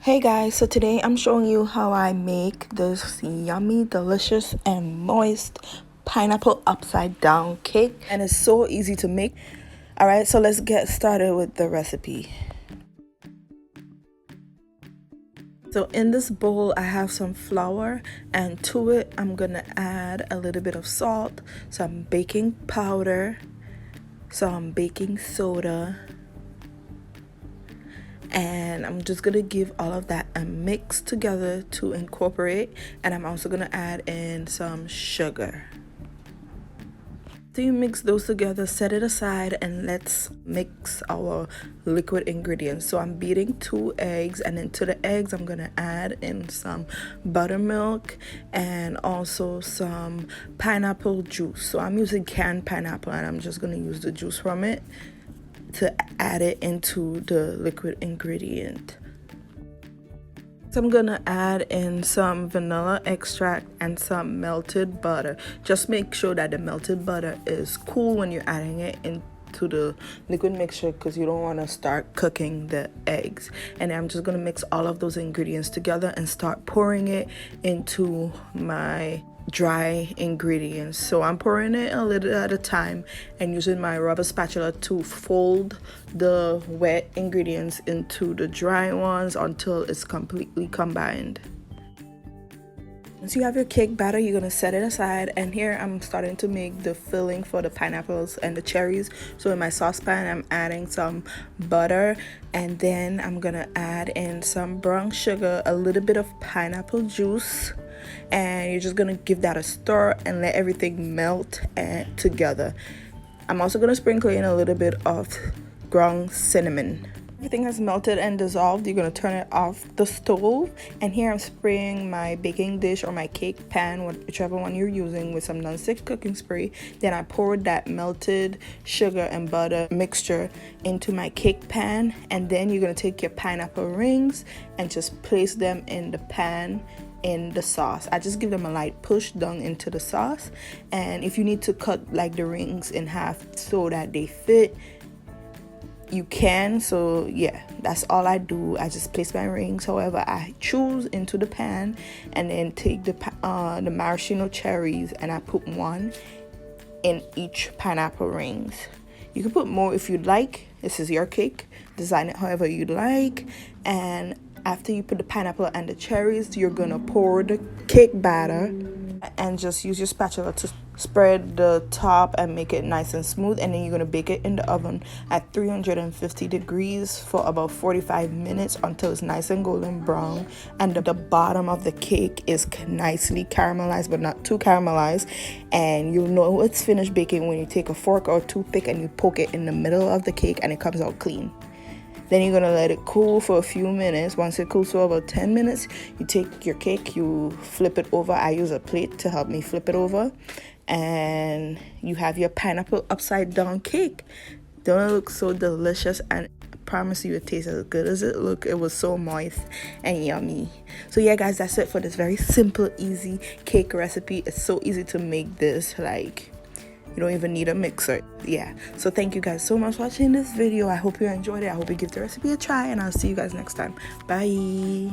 Hey guys, so today I'm showing you how I make this yummy, delicious, and moist pineapple upside down cake, and it's so easy to make. Alright, so let's get started with the recipe. So in this bowl I have some flour, and to it I'm gonna add a little bit of salt, some baking powder, some baking soda, and I'm just gonna give all of that a mix together to incorporate, and I'm also gonna add in some sugar. So you mix those together, set it aside, and let's mix our liquid ingredients. So I'm beating 2 eggs, and then to the eggs I'm gonna add in some buttermilk and also some pineapple juice. So I'm using canned pineapple, and I'm just gonna use the juice from it to add it into the liquid ingredient. So I'm gonna add in some vanilla extract and some melted butter. Just make sure that the melted butter is cool when you're adding it into the liquid mixture, because you don't want to start cooking the eggs. And I'm just gonna mix all of those ingredients together and start pouring it into my dry ingredients. So I'm pouring it a little at a time and using my rubber spatula to fold the wet ingredients into the dry ones until it's completely combined. Once you have your cake batter, you're gonna set it aside, and here I'm starting to make the filling for the pineapples and the cherries. So in my saucepan I'm adding some butter, and then I'm gonna add in some brown sugar, a little bit of pineapple juice, and you're just gonna give that a stir and let everything melt together. I'm also gonna sprinkle in a little bit of ground cinnamon. Everything has melted and dissolved. You're gonna turn it off the stove, and here I'm spraying my baking dish or my cake pan, whichever one you're using, with some non-stick cooking spray. Then I poured that melted sugar and butter mixture into my cake pan, and then you're gonna take your pineapple rings and just place them in the pan in the sauce. I just give them a light push down into the sauce, and if you need to cut like the rings in half so that they fit, you can. So yeah, that's all I do. I just place my rings however I choose into the pan, and then take the maraschino cherries, and I put one in each pineapple rings. You can put more if you'd like. This is your cake, design it however you'd like. And after you put the pineapple and the cherries, you're gonna pour the cake batter and just use your spatula to spread the top and make it nice and smooth, and then you're gonna bake it in the oven at 350 degrees for about 45 minutes until it's nice and golden brown, and the bottom of the cake is nicely caramelized but not too caramelized. And you'll know it's finished baking when you take a fork or toothpick and you poke it in the middle of the cake and it comes out clean. Then you're gonna let it cool for a few minutes. Once it cools for about 10 minutes, you take your cake, you flip it over. I use a plate to help me flip it over, and you have your pineapple upside down cake. Don't it look so delicious? And I promise you it tastes as good as it looked. It was so moist and yummy. So yeah guys, that's it for this very simple, easy cake recipe. It's so easy to make this, like, you don't even need a mixer. Yeah, so thank you guys so much for watching this video. I hope you enjoyed it. I hope you give the recipe a try, and I'll see you guys next time. Bye.